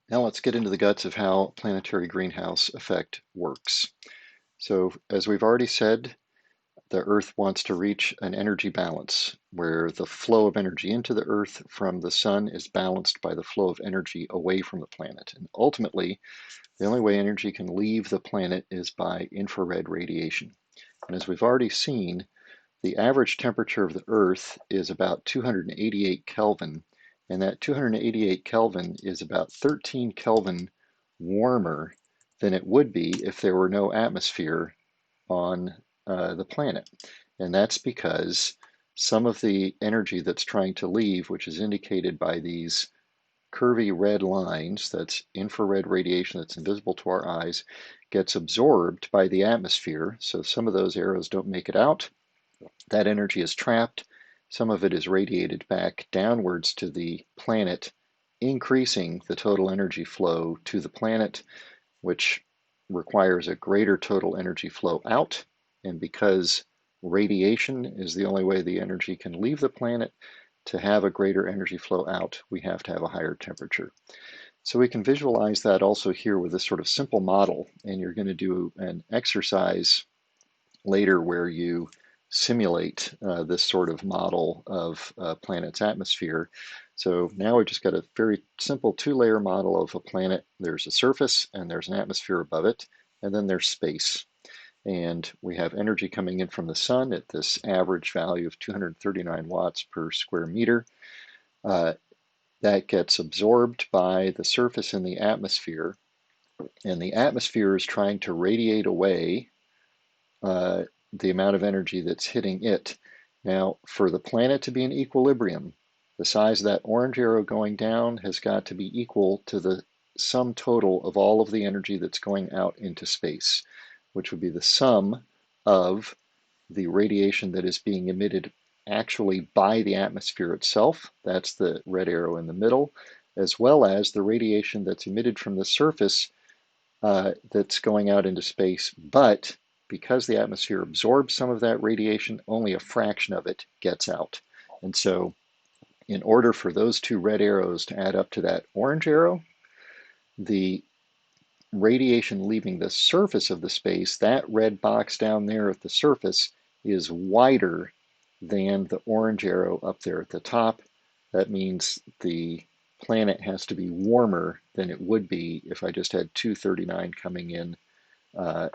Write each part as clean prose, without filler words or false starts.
Now let's get into the guts of how planetary greenhouse effect works. So as we've already said, the Earth wants to reach an energy balance where the flow of energy into the Earth from the sun is balanced by the flow of energy away from the planet. And ultimately, the only way energy can leave the planet is by infrared radiation. And as we've already seen, the average temperature of the Earth is about 288 Kelvin, and that 288 Kelvin is about 13 Kelvin warmer than it would be if there were no atmosphere on the planet. And that's because some of the energy that's trying to leave, which is indicated by these curvy red lines, that's infrared radiation that's invisible to our eyes, gets absorbed by the atmosphere. So some of those arrows don't make it out. That energy is trapped. Some of it is radiated back downwards to the planet, increasing the total energy flow to the planet, which requires a greater total energy flow out. And because radiation is the only way the energy can leave the planet, to have a greater energy flow out, we have to have a higher temperature. So we can visualize that also here with this sort of simple model. And you're going to do an exercise later where you simulate this sort of model of a planet's atmosphere. So now we've just got a very simple two-layer model of a planet. There's a surface and there's an atmosphere above it, and then there's space. And we have energy coming in from the sun at this average value of 239 watts per square meter. Uh, that gets absorbed by the surface in the atmosphere, and the atmosphere is trying to radiate away uh, the amount of energy that's hitting it. Now, for the planet to be in equilibrium, the size of that orange arrow going down has got to be equal to the sum total of all of the energy that's going out into space, which would be the sum of the radiation that is being emitted actually by the atmosphere itself, that's the red arrow in the middle, as well as the radiation that's emitted from the surface that's going out into space, but because the atmosphere absorbs some of that radiation, only a fraction of it gets out. And so in order for those two red arrows to add up to that orange arrow, the radiation leaving the surface of the space, that red box down there at the surface, is wider than the orange arrow up there at the top. That means the planet has to be warmer than it would be if I just had 239 coming in uh,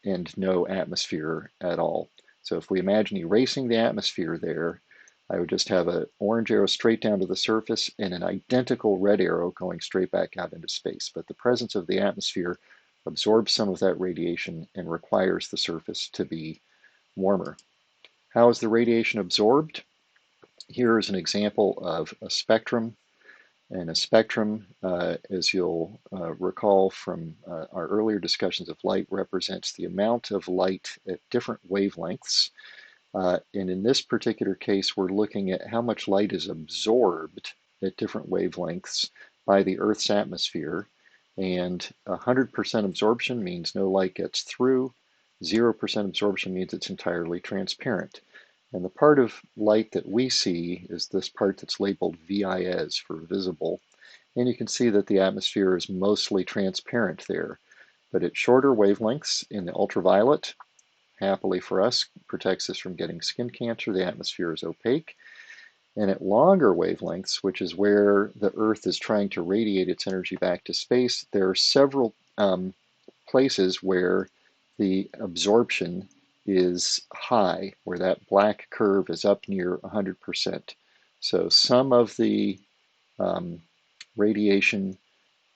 and no atmosphere at all. So if we imagine erasing the atmosphere there, I would just have an orange arrow straight down to the surface and an identical red arrow going straight back out into space. But the presence of the atmosphere absorbs some of that radiation and requires the surface to be warmer. How is the radiation absorbed? Here is an example of a spectrum. And a spectrum, as you'll recall from our earlier discussions of light, represents the amount of light at different wavelengths. And in this particular case, we're looking at how much light is absorbed at different wavelengths by the Earth's atmosphere. And 100% absorption means no light gets through. 0% absorption means it's entirely transparent. And the part of light that we see is this part that's labeled VIS for visible. And you can see that the atmosphere is mostly transparent there. But at shorter wavelengths in the ultraviolet, happily for us, protects us from getting skin cancer, the atmosphere is opaque. And at longer wavelengths, which is where the Earth is trying to radiate its energy back to space, there are several places where the absorption is high, where that black curve is up near 100%. So some of the um, radiation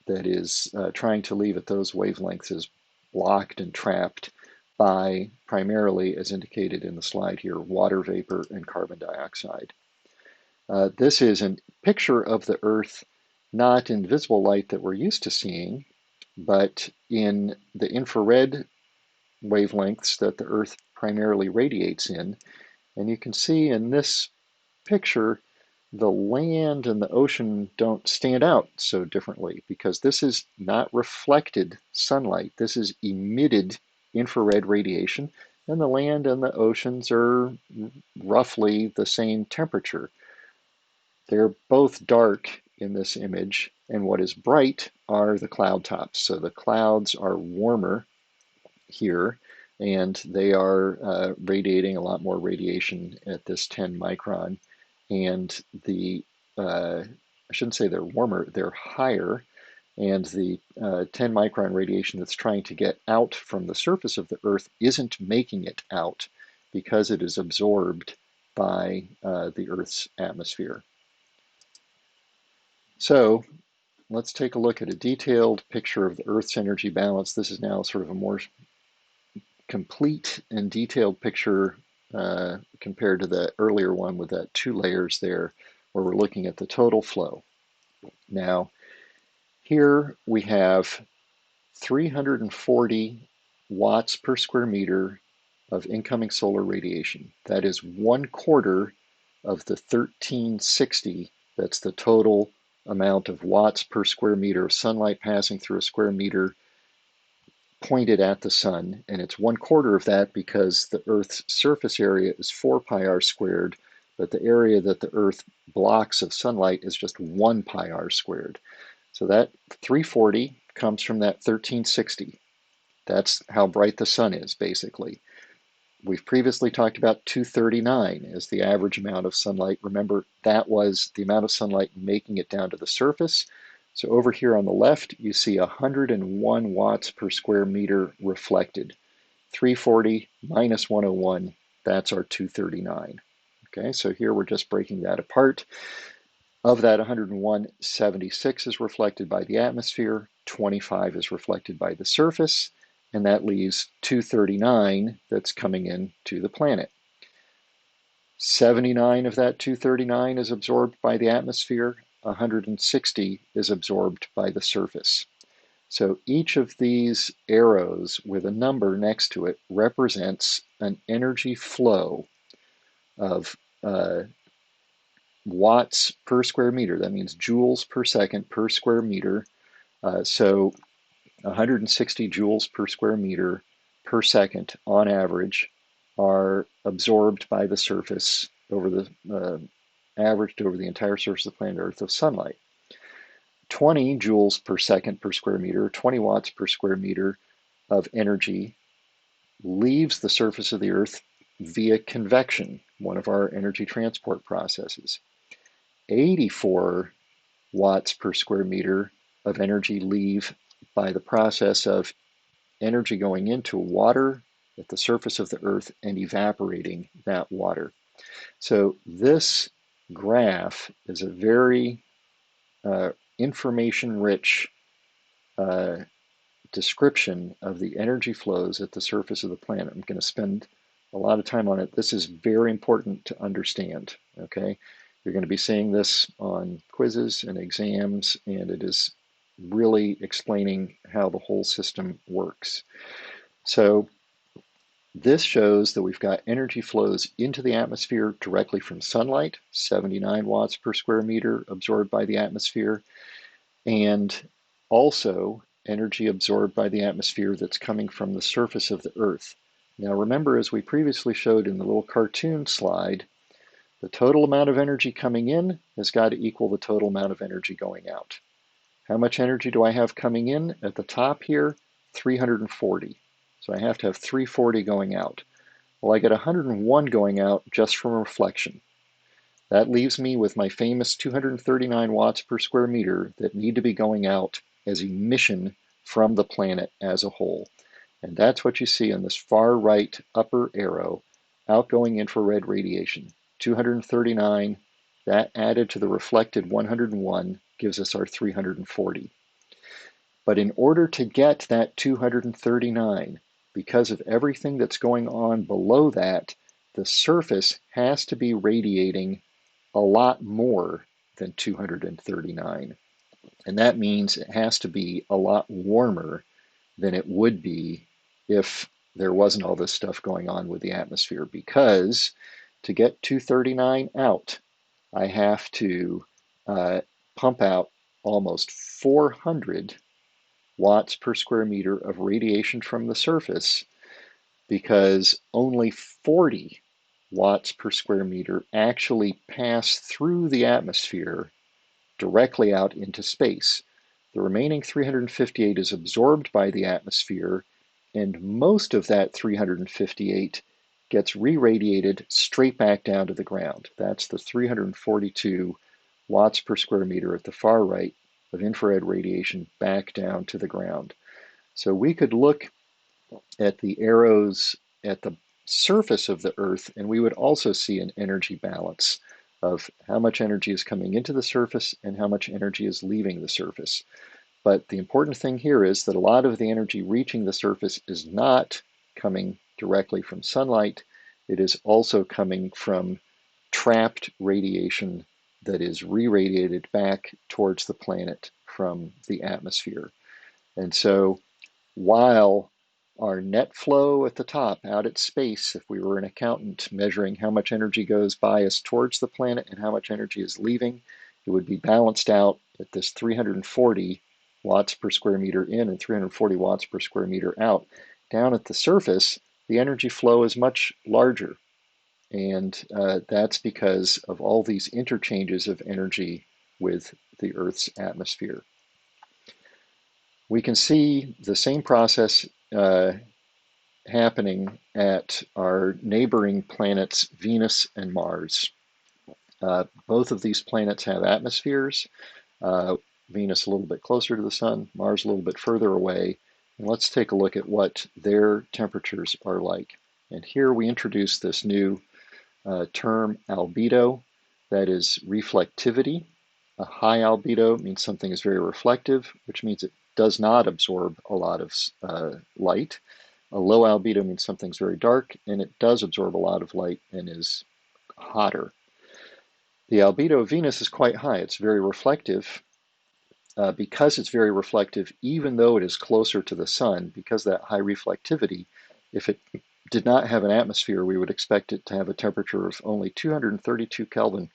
that is trying to leave at those wavelengths is blocked and trapped by primarily, as indicated in the slide here, water vapor and carbon dioxide. This is a picture of the Earth, not in visible light that we're used to seeing, but in the infrared wavelengths that the Earth primarily radiates in. And you can see in this picture, the land and the ocean don't stand out so differently because this is not reflected sunlight. This is emitted infrared radiation, and the land and the oceans are roughly the same temperature. They're both dark in this image, and what is bright are the cloud tops. So the clouds are warmer here, and they are radiating a lot more radiation at this 10 micron. And I shouldn't say they're warmer, they're higher. And the 10 micron radiation that's trying to get out from the surface of the Earth isn't making it out because it is absorbed by the Earth's atmosphere. So let's take a look at a detailed picture of the Earth's energy balance. This is now sort of a more complete and detailed picture compared to the earlier one with that 2 layers there, where we're looking at the total flow. Now, here we have 340 watts per square meter of incoming solar radiation. That is 1/4 of the 1360. That's the total amount of watts per square meter of sunlight passing through a square meter pointed at the sun, and it's 1/4 of that because the Earth's surface area is 4 pi r squared, but the area that the Earth blocks of sunlight is just 1 pi r squared. So that 340 comes from that 1360. That's how bright the sun is, basically. We've previously talked about 239 as the average amount of sunlight. Remember, that was the amount of sunlight making it down to the surface. So over here on the left, you see 101 watts per square meter reflected. 340 minus 101, that's our 239. Okay, so here we're just breaking that apart. Of that 101, 76 is reflected by the atmosphere, 25 is reflected by the surface, and that leaves 239 that's coming in to the planet. 79 of that 239 is absorbed by the atmosphere, 160 is absorbed by the surface. So each of these arrows with a number next to it represents an energy flow of watts per square meter. That means joules per second per square meter. So 160 joules per square meter per second on average are absorbed by the surface over the averaged over the entire surface of planet Earth of sunlight. 20 joules per second per square meter, 20 watts per square meter of energy leaves the surface of the Earth via convection, one of our energy transport processes. 84 watts per square meter of energy leave by the process of energy going into water at the surface of the Earth and evaporating that water. So this graph is a very information-rich description of the energy flows at the surface of the planet. I'm going to spend a lot of time on it. This is very important to understand, okay? You're going to be seeing this on quizzes and exams, and it is really explaining how the whole system works. So this shows that we've got energy flows into the atmosphere directly from sunlight, 79 watts per square meter absorbed by the atmosphere, and also energy absorbed by the atmosphere that's coming from the surface of the Earth. Now remember, as we previously showed in the little cartoon slide, the total amount of energy coming in has got to equal the total amount of energy going out. How much energy do I have coming in? At the top here, 340. So I have to have 340 going out. Well, I get 101 going out just from reflection. That leaves me with my famous 239 watts per square meter that need to be going out as emission from the planet as a whole. And that's what you see on this far right upper arrow, outgoing infrared radiation. 239, that added to the reflected 101 gives us our 340. But in order to get that 239, because of everything that's going on below that, the surface has to be radiating a lot more than 239. And that means it has to be a lot warmer than it would be if there wasn't all this stuff going on with the atmosphere. Because to get 239 out, I have to pump out almost 400 watts per square meter of radiation from the surface, because only 40 watts per square meter actually pass through the atmosphere directly out into space. The remaining 358 is absorbed by the atmosphere, and most of that 358 gets re-radiated straight back down to the ground. That's the 342 watts per square meter at the far right of infrared radiation back down to the ground. So we could look at the arrows at the surface of the Earth, and we would also see an energy balance of how much energy is coming into the surface and how much energy is leaving the surface. But the important thing here is that a lot of the energy reaching the surface is not coming directly from sunlight. It is also coming from trapped radiation that is re-radiated back towards the planet from the atmosphere. And so while our net flow at the top out at space, if we were an accountant measuring how much energy goes by us towards the planet and how much energy is leaving, it would be balanced out at this 340 watts per square meter in and 340 watts per square meter out. Down at the surface, the energy flow is much larger. And that's because of all these interchanges of energy with the Earth's atmosphere. We can see the same process happening at our neighboring planets, Venus and Mars. Both of these planets have atmospheres. Venus a little bit closer to the sun, Mars a little bit further away. And let's take a look at what their temperatures are like. And here we introduce this new term albedo, that is reflectivity. A high albedo means something is very reflective, which means it does not absorb a lot of light. A low albedo means something's very dark and it does absorb a lot of light and is hotter. The albedo of Venus is quite high. It's very reflective. Because it's very reflective, even though it is closer to the sun, because of that high reflectivity, if it did not have an atmosphere, we would expect it to have a temperature of only 232 Kelvin,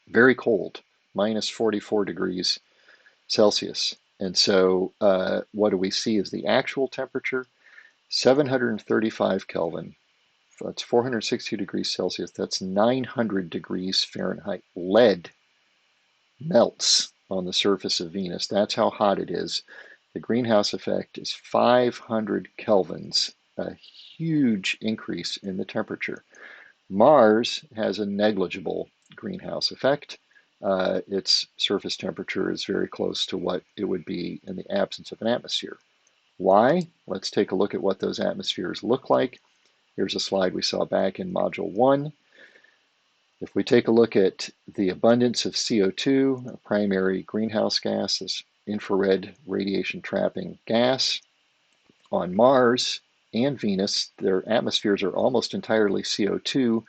very cold, minus 44 degrees Celsius. And so what do we see as the actual temperature? 735 Kelvin. That's 460 degrees Celsius. That's 900 degrees Fahrenheit. Lead melts on the surface of Venus. That's how hot it is. The greenhouse effect is 500 kelvins, a huge increase in the temperature. Mars has a negligible greenhouse effect. Its surface temperature is very close to what it would be in the absence of an atmosphere. Why? Let's take a look at what those atmospheres look like. Here's a slide we saw back in Module 1. If we take a look at the abundance of CO2, a primary greenhouse gas, this infrared radiation trapping gas, on Mars and Venus, their atmospheres are almost entirely CO2,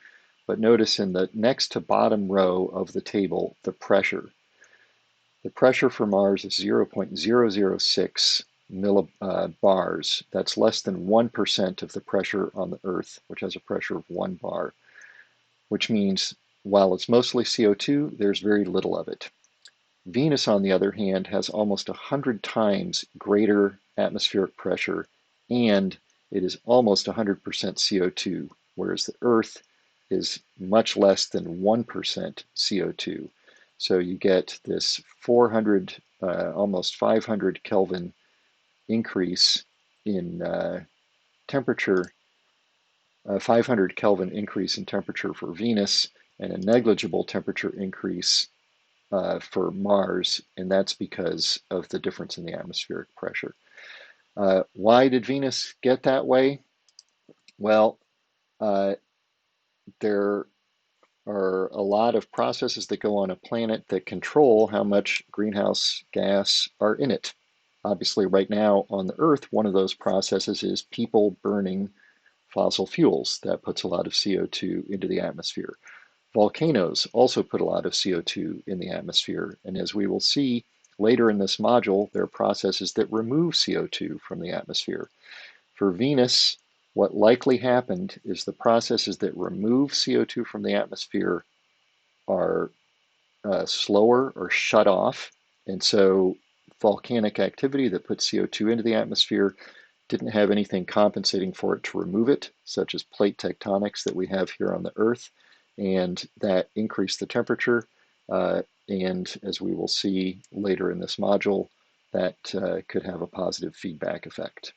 but notice in the next to bottom row of the table, the pressure. The pressure for Mars is 0.006 millibars. That's less than 1% of the pressure on the Earth, which has a pressure of 1 bar, which means while it's mostly CO2, there's very little of it. Venus, on the other hand, has almost 100 times greater atmospheric pressure, and it is almost 100% CO2, whereas the Earth is much less than 1% CO2. So you get this 400, almost 500 Kelvin increase in temperature, 500 Kelvin increase in temperature for Venus, and a negligible temperature increase for Mars, and that's because of the difference in the atmospheric pressure. Why did Venus get that way? Well, there are a lot of processes that go on a planet that control how much greenhouse gas are in it. Obviously, right now on the Earth, one of those processes is people burning fossil fuels. That puts a lot of CO2 into the atmosphere. Volcanoes also put a lot of CO2 in the atmosphere, and as we will see later in this module, there are processes that remove CO2 from the atmosphere. For Venus, what likely happened is the processes that remove CO2 from the atmosphere are slower or shut off, and so volcanic activity that puts CO2 into the atmosphere didn't have anything compensating for it to remove it, such as plate tectonics that we have here on the Earth, and that increased the temperature. And as we will see later in this module, that could have a positive feedback effect.